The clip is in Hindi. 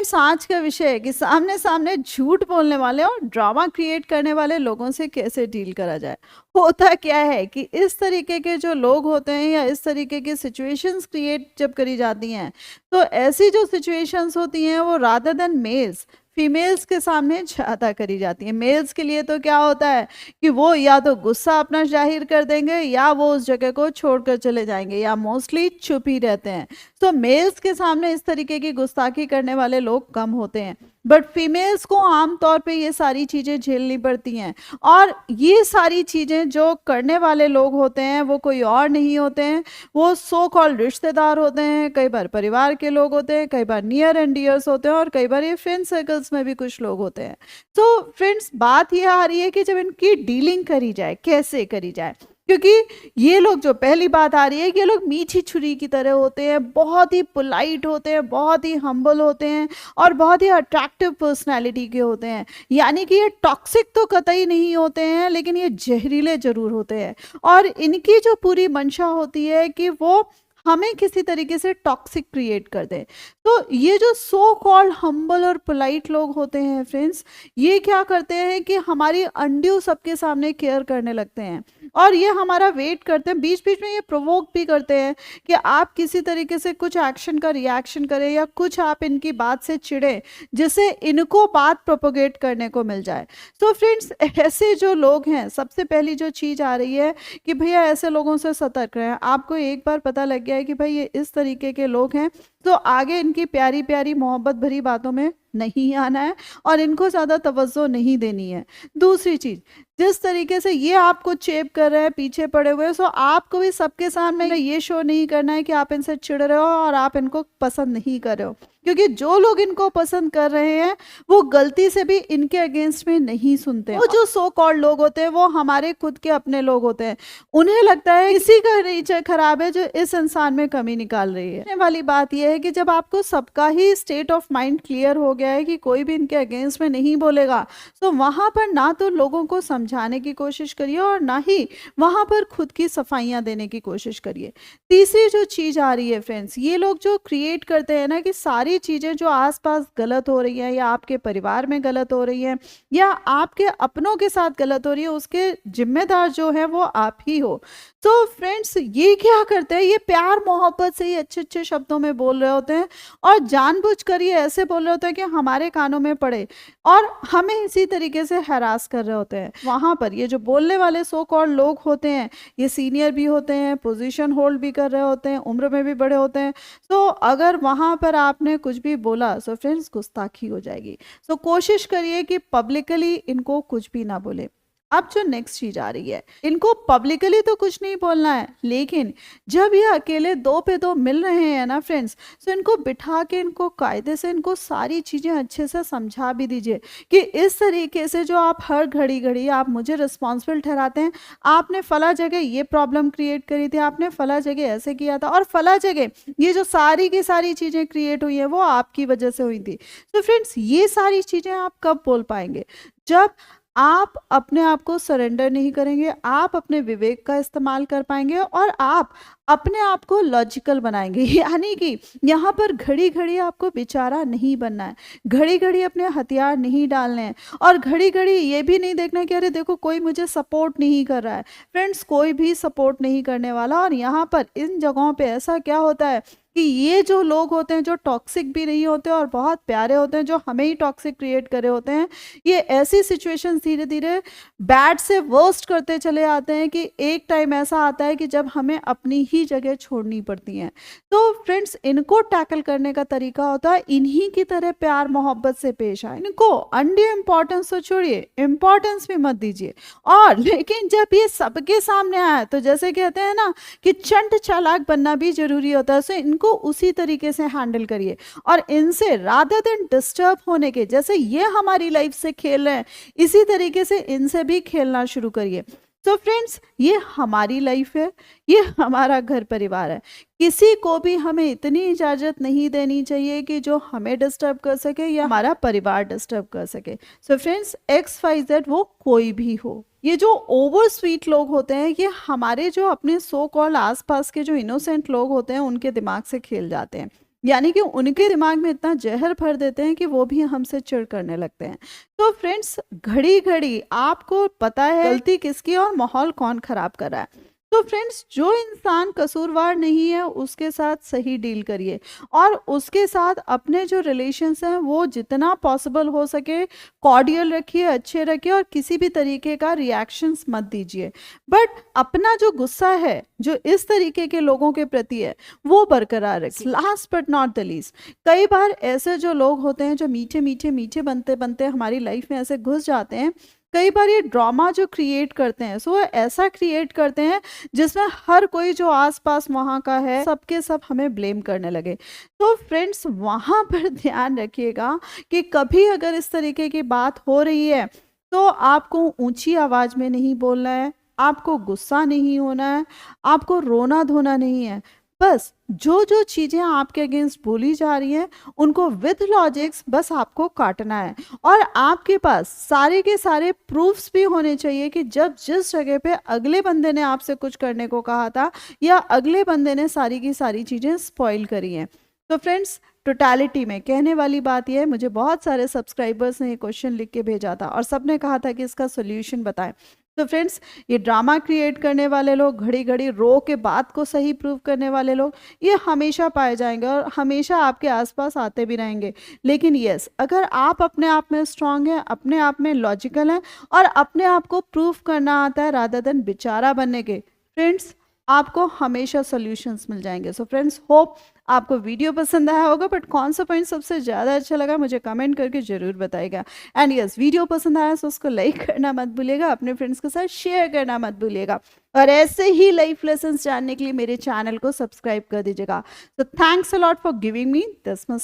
फ्रेंड्स, आज का विषय है कि सामने सामने झूठ बोलने वाले और ड्रामा क्रिएट करने वाले लोगों से कैसे डील करा जाए। होता क्या है कि इस तरीके के जो लोग होते हैं या इस तरीके की सिचुएशंस क्रिएट जब करी जाती हैं, तो ऐसी जो सिचुएशंस होती हैं वो रादर देन मेल्स फीमेल्स के सामने ज़्यादा करी जाती है। मेल्स के लिए तो क्या होता है कि वो या तो गुस्सा अपना जाहिर कर देंगे या वो उस जगह को छोड़कर चले जाएंगे या मोस्टली चुप ही रहते हैं। तो मेल्स के सामने इस तरीके की गुस्ताखी करने वाले लोग कम होते हैं, बट फीमेल्स को आमतौर पे ये सारी चीज़ें झेलनी पड़ती हैं। और ये सारी चीज़ें जो करने वाले लोग होते हैं वो कोई और नहीं होते हैं, वो सो कॉल्ड रिश्तेदार होते हैं, कई बार परिवार के लोग होते हैं, कई बार नियर एंड डियर्स होते हैं और कई बार ये फ्रेंड सर्कल्स में भी कुछ लोग होते हैं। तो फ्रेंड्स, बात ये आ रही है कि जब इनकी डीलिंग करी जाए, कैसे करी जाए, क्योंकि ये लोग, जो पहली बात आ रही है कि ये लोग मीठी छुरी की तरह होते हैं, बहुत ही पोलाइट होते हैं, बहुत ही हम्बल होते हैं और बहुत ही अट्रैक्टिव पर्सनैलिटी के होते हैं। यानी कि ये टॉक्सिक तो कतई नहीं होते हैं, लेकिन ये जहरीले जरूर होते हैं। और इनकी जो पूरी मंशा होती है कि वो हमें किसी तरीके से टॉक्सिक क्रिएट कर दें। तो ये जो सो कॉल्ड हम्बल और पोलाइट लोग होते हैं फ्रेंड्स, ये क्या करते हैं कि हमारी अनड्यू सबके सामने केयर करने लगते हैं और ये हमारा वेट करते हैं। बीच बीच में ये प्रोवोक भी करते हैं कि आप किसी तरीके से कुछ एक्शन का रिएक्शन करें या कुछ आप इनकी बात से चिढ़े, जिससे इनको बात प्रोपोगेट करने को मिल जाए। तो फ्रेंड्स, ऐसे जो लोग हैं, सबसे पहली जो चीज़ आ रही है कि भैया ऐसे लोगों से सतर्क रहें। आपको एक बार पता लग गया है कि भाई ये इस तरीके के लोग हैं, तो आगे इनकी प्यारी प्यारी मोहब्बत भरी बातों में नहीं आना है और इनको ज़्यादा तवज्जो नहीं देनी है। दूसरी चीज़, जिस तरीके से ये आपको चेप कर रहे हैं, पीछे पड़े हुए हैं, सो आपको भी सबके सामने ये शो नहीं करना है कि आप इनसे चिढ़ रहे हो और आप इनको पसंद नहीं कर रहे हो, क्योंकि जो लोग इनको पसंद कर रहे हैं वो गलती से भी इनके अगेंस्ट में नहीं सुनते। वो जो सो कॉल्ड लोग होते हैं वो हमारे खुद के अपने लोग होते हैं। उन्हें लगता है इसी का नेचर खराब है जो इस इंसान में कमी निकाल रही है। वाली बात यह है कि जब आपको सबका ही स्टेट ऑफ माइंड क्लियर हो गया है कि कोई भी इनके अगेंस्ट में नहीं बोलेगा, तो वहां पर ना तो लोगों को समझाने की कोशिश करिए और ना ही वहां पर खुद की सफाइयां देने की कोशिश करिए। तीसरी जो चीज आ रही है फ्रेंड्स, ये लोग जो क्रिएट करते हैं ना कि सारी चीजें जो आसपास गलत हो रही हैं या आपके परिवार में गलत हो रही हैं या आपके अपनों के साथ गलत हो रही है, उसके जिम्मेदार जो है वो आप ही हो। तो फ्रेंड्स, ये क्या करते हैं, ये प्यार मोहब्बत से ही अच्छे अच्छे शब्दों में बोल रहे होते हैं और जानबूझकर ये ऐसे बोल रहे होते हैं कि हमारे कानों में पड़े और हमें इसी तरीके से हैरास कर रहे होते हैं। वहां पर ये जो बोलने वाले सो कॉल्ड लोग होते हैं, ये सीनियर भी होते हैं, पोजीशन होल्ड भी कर रहे होते हैं, उम्र में भी बड़े होते हैं। तो अगर वहां पर आपने कुछ भी बोला, सो फ्रेंड्स, गुस्ताखी हो जाएगी। सो कोशिश करिए कि पब्लिकली इनको कुछ भी ना बोले। अब जो नेक्स्ट चीज आ रही है, इनको पब्लिकली तो कुछ नहीं बोलना है, लेकिन जब ये अकेले दो पे दो मिल रहे हैं ना फ्रेंड्स, तो इनको बिठा के इनको कायदे से इनको सारी चीजें अच्छे से समझा भी दीजिए कि इस तरीके से जो आप हर घड़ी घड़ी आप मुझे रिस्पॉन्सिबल ठहराते हैं, आपने फला जगह ये प्रॉब्लम क्रिएट करी थी, आपने फला जगह ऐसे किया था और फला जगह ये जो सारी की सारी चीजें क्रिएट हुई है वो आपकी वजह से हुई थी। तो फ्रेंड्स, ये सारी चीजें आप कब बोल पाएंगे? जब आप अपने आप को सरेंडर नहीं करेंगे, आप अपने विवेक का इस्तेमाल कर पाएंगे और आप अपने आप को लॉजिकल बनाएंगे। यानी कि यहाँ पर घड़ी घड़ी आपको बेचारा नहीं बनना है, घड़ी घड़ी अपने हथियार नहीं डालने हैं और घड़ी घड़ी ये भी नहीं देखना कि अरे देखो कोई मुझे सपोर्ट नहीं कर रहा है। फ्रेंड्स, कोई भी सपोर्ट नहीं करने वाला। और यहाँ पर इन जगहों पे ऐसा क्या होता है कि ये जो लोग होते हैं जो टॉक्सिक भी नहीं होते और बहुत प्यारे होते हैं, जो हमें ही टॉक्सिक क्रिएट करे होते हैं, ये ऐसी सिचुएशन धीरे धीरे बैड से वर्स्ट करते चले आते हैं कि एक टाइम ऐसा आता है कि जब हमें अपनी ही जगह छोड़नी पड़ती है। तो फ्रेंड्स, इनको टैकल करने का तरीका होता है इन्हीं की तरह प्यार मोहब्बत से पेश आए। इनको अंडे इम्पोर्टेंस तो छोड़िए, इम्पोर्टेंस भी मत दीजिए। और लेकिन जब ये सबके सामने आया तो जैसे कहते हैं ना कि चंट चालाक बनना भी जरूरी होता है, सो इनको उसी तरीके से हैंडल करिए और इनसे रादर देन डिस्टर्ब होने के, जैसे ये हमारी लाइफ से खेल रहे हैं, इसी तरीके से इनसे भी खेलना शुरू करिए। तो फ्रेंड्स, ये हमारी लाइफ है, ये हमारा घर परिवार है, किसी को भी हमें इतनी इजाजत नहीं देनी चाहिए कि जो हमें डिस्टर्ब कर सके या हमारा परिवार डिस्टर्ब कर सके। सो फ्रेंड्स, XYZ वो कोई भी हो, ये जो ओवर स्वीट लोग होते हैं, ये हमारे जो अपने सो कॉल्ड आसपास के जो इनोसेंट लोग होते हैं उनके दिमाग से खेल जाते हैं। यानी कि उनके दिमाग में इतना जहर भर देते हैं कि वो भी हमसे चिढ़ करने लगते हैं। तो फ्रेंड्स, घड़ी-घड़ी आपको पता है गलती किसकी है और माहौल कौन खराब कर रहा है। तो फ्रेंड्स, जो इंसान कसूरवार नहीं है उसके साथ सही डील करिए और उसके साथ अपने जो रिलेशंस हैं वो जितना पॉसिबल हो सके कॉर्डियल रखिए, अच्छे रखिए और किसी भी तरीके का रिएक्शंस मत दीजिए। बट अपना जो गुस्सा है, जो इस तरीके के लोगों के प्रति है, वो बरकरार रखिए। Last but not the least, कई बार ऐसे जो लोग होते हैं जो मीठे मीठे मीठे बनते बनते हमारी लाइफ में ऐसे घुस जाते हैं, कई बार ये ड्रामा जो क्रिएट करते हैं सो ऐसा क्रिएट करते हैं जिसमें हर कोई जो आसपास वहाँ का है सबके सब हमें ब्लेम करने लगे। तो फ्रेंड्स, वहाँ पर ध्यान रखिएगा कि कभी अगर इस तरीके की बात हो रही है तो आपको ऊंची आवाज में नहीं बोलना है, आपको गुस्सा नहीं होना है, आपको रोना धोना नहीं है। बस जो जो चीजें आपके अगेंस्ट बोली जा रही हैं उनको विद लॉजिक्स बस आपको काटना है और आपके पास सारे के सारे प्रूफ्स भी होने चाहिए कि जब जिस जगह पे अगले बंदे ने आपसे कुछ करने को कहा था या अगले बंदे ने सारी की सारी चीजें स्पॉइल करी हैं। तो फ्रेंड्स, टोटलिटी में कहने वाली बात यह है, मुझे बहुत सारे सब्सक्राइबर्स ने ये क्वेश्चन लिख के भेजा था और सबने कहा था कि इसका सोल्यूशन बताएं। तो फ्रेंड्स, ये ड्रामा क्रिएट करने वाले लोग, घड़ी घड़ी रो के बात को सही प्रूव करने वाले लोग, ये हमेशा पाए जाएंगे और हमेशा आपके आसपास आते भी रहेंगे। लेकिन यस, अगर आप अपने आप में स्ट्रांग हैं, अपने आप में लॉजिकल हैं और अपने आप को प्रूव करना आता है रादर देन बेचारा बनने के, फ्रेंड्स आपको हमेशा सॉल्यूशंस मिल जाएंगे। सो फ्रेंड्स, होप आपको वीडियो पसंद आया होगा, बट कौन सा पॉइंट सबसे ज़्यादा अच्छा लगा मुझे कमेंट करके ज़रूर बताइएगा। एंड यस, वीडियो पसंद आया तो उसको लाइक करना मत भूलिएगा, अपने फ्रेंड्स के साथ शेयर करना मत भूलिएगा और ऐसे ही लाइफ लेसन्स जानने के लिए मेरे चैनल को सब्सक्राइब कर दीजिएगा। तो thanks a lot for giving me this much.